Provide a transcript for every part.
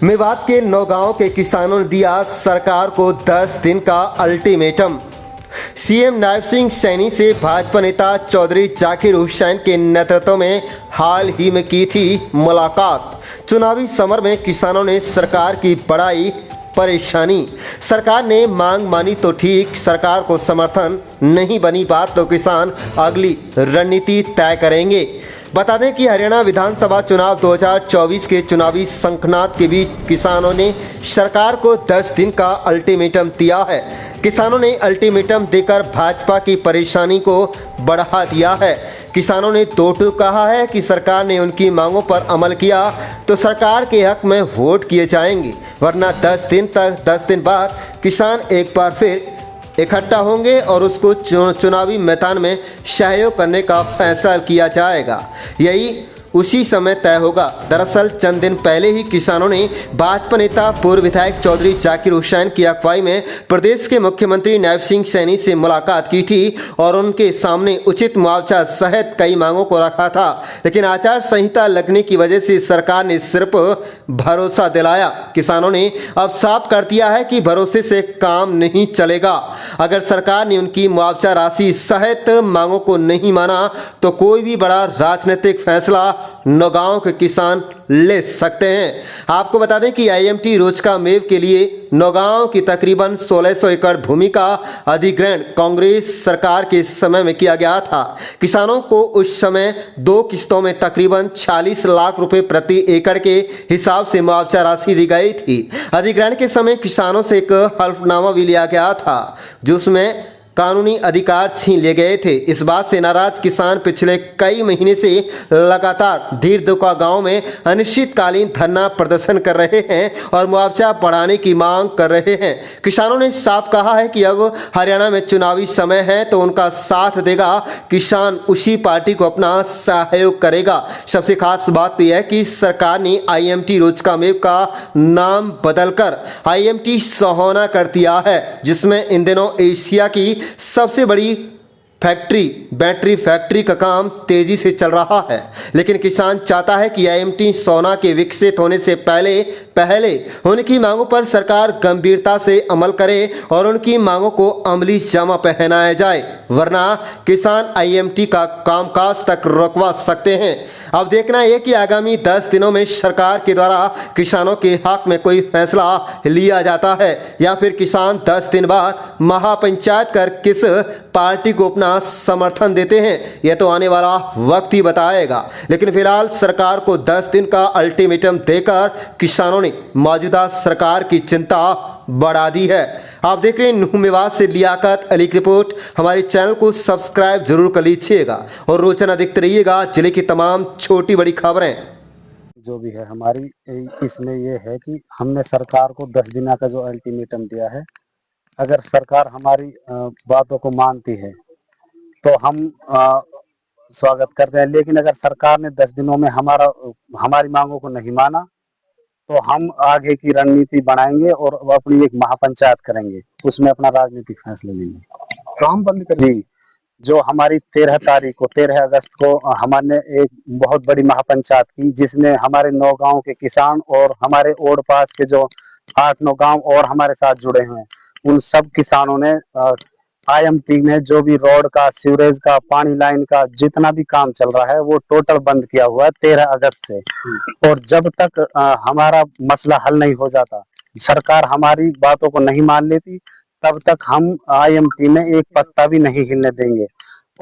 मेवात के नौगांव के किसानों ने दिया सरकार को 10 दिन का अल्टीमेटम। सीएम नायब सिंह सैनी से भाजपा नेता चौधरी जाकिर हुसैन के नेतृत्व में हाल ही में की थी मुलाकात। चुनावी समर में किसानों ने सरकार की बढ़ाई परेशानी। सरकार ने मांग मानी तो ठीक, सरकार को समर्थन नहीं बनी बात तो किसान अगली रणनीति तय करेंगे। बता दें कि हरियाणा विधानसभा चुनाव 2024 के चुनावी संकनात के बीच किसानों ने सरकार को 10 दिन का अल्टीमेटम दिया है। किसानों ने अल्टीमेटम देकर भाजपा की परेशानी को बढ़ा दिया है। किसानों ने दो टूक कहा है कि सरकार ने उनकी मांगों पर अमल किया तो सरकार के हक में वोट किए जाएंगे, वरना 10 दिन बाद किसान एक बार फिर इकट्ठा होंगे और उसको चुनावी मैदान में सहयोग करने का फैसला किया जाएगा। यही उसी समय तय होगा। दरअसल चंद दिन पहले ही किसानों ने भाजपा नेता पूर्व विधायक चौधरी जाकिर हुसैन की अगुवाई में प्रदेश के मुख्यमंत्री नायब सिंह सैनी से मुलाकात की थी और उनके सामने उचित मुआवजा सहित कई मांगों को रखा था, लेकिन आचार संहिता लगने की वजह से सरकार ने सिर्फ भरोसा दिलाया। किसानों ने अब साफ कर दिया है कि भरोसे से काम नहीं चलेगा। अगर सरकार ने उनकी मुआवजा राशि सहित मांगों को नहीं माना तो कोई भी बड़ा राजनीतिक फैसला नौगांव के किसान ले सकते हैं। आपको बता दें कि आईएमटी रोजका मेव के लिए नौगांव की तकरीबन 1600 एकड़ भूमि का अधिग्रहण कांग्रेस सरकार के समय में किया गया था। किसानों को उस समय 2 किस्तों में तकरीबन 40 लाख रुपए प्रति एकड़ के हिसाब से मुआवजा राशि दी गई थी। अधिग्रहण के समय किसानों से एक हल्फनामा भी लिया गया था जिसमें कानूनी अधिकार छीन लिए गए थे। इस बात से नाराज किसान पिछले कई महीने से लगातार धीरदुका गांव में अनिश्चितकालीन धरना प्रदर्शन कर रहे हैं और मुआवजा बढ़ाने की मांग कर रहे हैं। किसानों ने साफ कहा है कि अब हरियाणा में चुनावी समय है तो उनका साथ देगा, किसान उसी पार्टी को अपना सहयोग करेगा। सबसे खास बात यह है कि सरकार ने आईएमटी रोजका मेव का नाम बदलकर आईएमटी सोहाना कर दिया है, जिसमें इन दिनों एशिया की सबसे बड़ी बैटरी फैक्ट्री का काम तेजी से चल रहा है। लेकिन किसान चाहता है कि आईएमटी सोना के विकसित होने से पहले उनकी मांगों पर सरकार गंभीरता से अमल करे और उनकी मांगों को अमली जामा पहनाया जाए, वरना किसान आईएमटी का कामकाज तक रुकवा सकते हैं। अब देखना यह कि आगामी 10 दिनों में सरकार के द्वारा किसानों के हक में कोई फैसला लिया जाता है या फिर किसान 10 दिन बाद महापंचायत कर किस पार्टी को अपना समर्थन देते हैं, यह तो आने वाला वक्त ही बताएगा। लेकिन फिलहाल सरकार को 10 दिन का अल्टीमेटम देकर किसानों ने मौजूदा सरकार की चिंता बढ़ा दी है। आप देख रहे हैं न्यू मेवात से लियाकत अली की रिपोर्ट। हमारे चैनल को सब्सक्राइब जरूर कर लीजिएगा और रोजाना देखते रहिएगा जिले की तमाम छोटी बड़ी खबरें। जो भी है हमारी इसमें ये है कि हमने सरकार को 10 दिन का जो अल्टीमेटम दिया है, अगर सरकार हमारी बातों को मानती है तो हम स्वागत करते हैं, लेकिन अगर सरकार ने 10 दिनों में हमारी मांगों को नहीं माना तो हम आगे की रणनीति बनाएंगे और अपनी एक महापंचायत करेंगे, उसमें अपना राजनीतिक फैसले लेंगे। काम बंद कर जी, जो हमारी 13 अगस्त को हमने एक बहुत बड़ी महापंचायत की, जिसमें हमारे 9 गांव के किसान और हमारे ओड पास के जो 8-9 गांव और हमारे साथ जुड़े हैं, उन सब किसानों ने आईएमटी ने जो भी रोड का, सीवरेज का, पानी लाइन का जितना भी काम चल रहा है वो टोटल बंद किया हुआ है 13 अगस्त से। और जब तक हमारा मसला हल नहीं हो जाता, सरकार हमारी बातों को नहीं मान लेती, तब तक हम आईएमटी में एक पत्ता भी नहीं हिलने देंगे।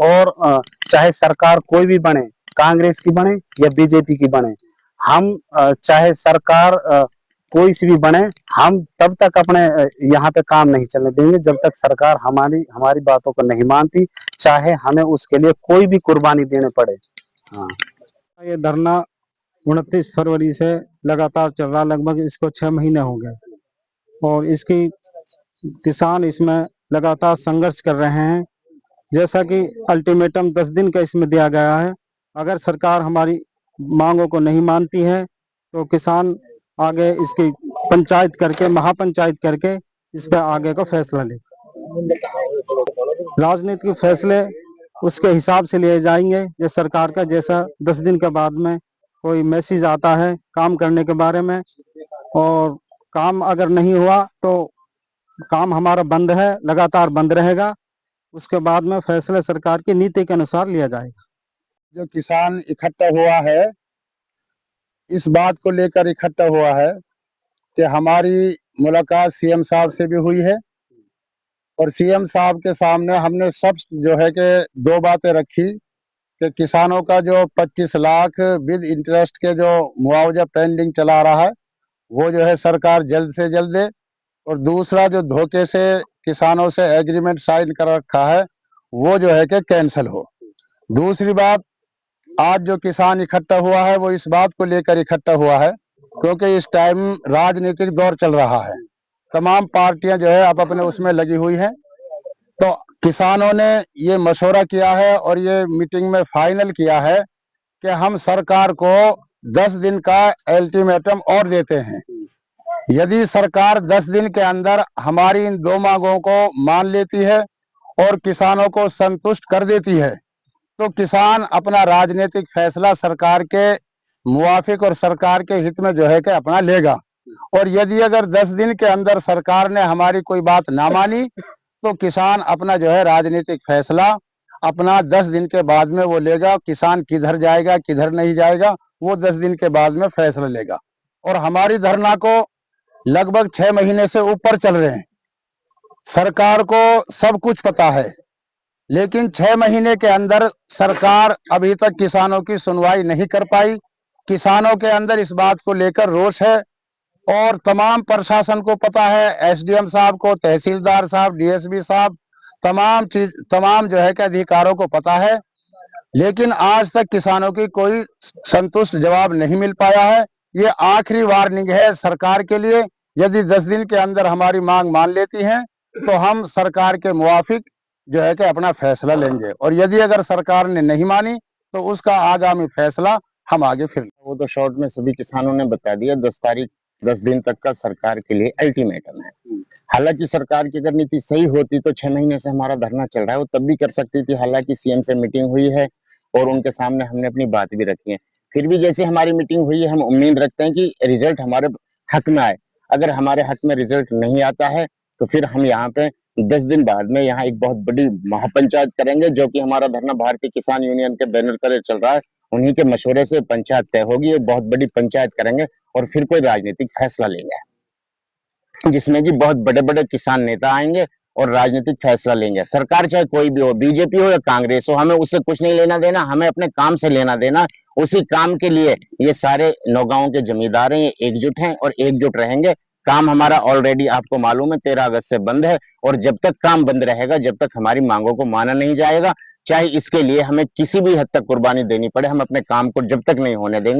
और चाहे सरकार कोई भी बने, कांग्रेस की बने या बीजेपी की बने, हम चाहे सरकार कोई सी भी बने, हम तब तक अपने यहाँ पे काम नहीं चलने देंगे जब तक सरकार हमारी बातों को नहीं मानती, चाहे हमें उसके लिए कोई भी कुर्बानी देने पड़े। हाँ, ये धरना 29 फरवरी से लगातार चल रहा, लगभग इसको 6 महीने हो गए और इसकी किसान इसमें लगातार संघर्ष कर रहे हैं। जैसा कि अल्टीमेटम 10 दिन का इसमें दिया गया है, अगर सरकार हमारी मांगों को नहीं मानती है तो किसान आगे इसकी पंचायत करके, महापंचायत करके इस पर आगे का फैसला ले। राजनीतिक फैसले उसके हिसाब से लिए जाएंगे। ये सरकार का जैसा 10 दिन के बाद में कोई मैसेज आता है काम करने के बारे में, और काम अगर नहीं हुआ तो काम हमारा बंद है, लगातार बंद रहेगा। उसके बाद में फैसला सरकार की नीति के अनुसार लिया जाएगा। जो किसान इकट्ठा हुआ है, इस बात को लेकर इकट्ठा हुआ है कि हमारी मुलाकात सीएम साहब से भी हुई है और सीएम साहब के सामने हमने सब जो है कि दो बातें रखी कि किसानों का जो 25 लाख विद इंटरेस्ट के जो मुआवजा पेंडिंग चला रहा है वो जो है सरकार जल्द से जल्द दे, और दूसरा जो धोखे से किसानों से एग्रीमेंट साइन कर रखा है वो जो है कि कैंसिल हो। दूसरी बात, आज जो किसान इकट्ठा हुआ है वो इस बात को लेकर इकट्ठा हुआ है क्योंकि इस टाइम राजनीतिक दौर चल रहा है, तमाम पार्टियां जो है आप अपने उसमें लगी हुई हैं। तो किसानों ने ये मशवरा किया है और ये मीटिंग में फाइनल किया है कि हम सरकार को 10 दिन का अल्टीमेटम और देते हैं। यदि सरकार 10 दिन के अंदर हमारी इन दो मांगों को मान लेती है और किसानों को संतुष्ट कर देती है तो किसान अपना राजनीतिक फैसला सरकार के मुवाफिक और सरकार के हित में जो है कि अपना लेगा। और यदि अगर 10 दिन के अंदर सरकार ने हमारी कोई बात ना मानी तो किसान अपना जो है राजनीतिक फैसला अपना 10 दिन के बाद में वो लेगा। किसान किधर जाएगा किधर नहीं जाएगा वो 10 दिन के बाद में फैसला लेगा। और हमारी धरना को लगभग 6 महीने से ऊपर चल रहे हैं। सरकार को सब कुछ पता है, लेकिन 6 महीने के अंदर सरकार अभी तक किसानों की सुनवाई नहीं कर पाई। किसानों के अंदर इस बात को लेकर रोष है और तमाम प्रशासन को पता है, एसडीएम साहब को, तहसीलदार साहब, डीएसपी साहब, तमाम जो है कि अधिकारों को पता है, लेकिन आज तक किसानों की कोई संतुष्ट जवाब नहीं मिल पाया है। ये आखिरी वार्निंग है सरकार के लिए। यदि 10 दिन के अंदर हमारी मांग मान लेती हैं तो हम सरकार के मुवाफिक जो है कि अपना फैसला लेंगे, और यदि अगर सरकार ने नहीं मानी तो उसका आगामी फैसला हम आगे फिर। वो तो शॉर्ट में सभी किसानों ने बता दिया, 10 दिन तक का सरकार के लिए अल्टीमेटम है। हालांकि सरकार की अगर नीति सही होती तो 6 महीने से हमारा धरना चल रहा है वो तब भी कर सकती थी। हालांकि सीएम से मीटिंग हुई है और उनके सामने हमने अपनी बात भी रखी है। फिर भी जैसे हमारी मीटिंग हुई है हम उम्मीद रखते हैं कि रिजल्ट हमारे हक में आए। अगर हमारे हक में रिजल्ट नहीं आता है तो फिर हम यहाँ पे 10 दिन बाद में यहाँ एक बहुत बड़ी महापंचायत करेंगे, जो कि हमारा धरना भारतीय किसान यूनियन के बैनर तले चल रहा है। उन्हीं के मशवरे से पंचायत तय होगी, एक बहुत बड़ी पंचायत करेंगे और फिर कोई राजनीतिक फैसला लेंगे जिसमें कि बहुत बड़े बड़े किसान नेता आएंगे और राजनीतिक फैसला लेंगे। सरकार चाहे कोई भी हो, बीजेपी हो या कांग्रेस हो, हमें उससे कुछ नहीं लेना देना, हमें अपने काम से लेना देना। उसी काम के लिए ये सारे नौगांव के जमींदार हैं, ये एकजुट हैं और एकजुट रहेंगे। काम हमारा ऑलरेडी आपको मालूम है 13 अगस्त से बंद है, और जब तक काम बंद रहेगा, जब तक हमारी मांगों को माना नहीं जाएगा, चाहे इसके लिए हमें किसी भी हद तक कुर्बानी देनी पड़े, हम अपने काम को जब तक नहीं होने देंगे।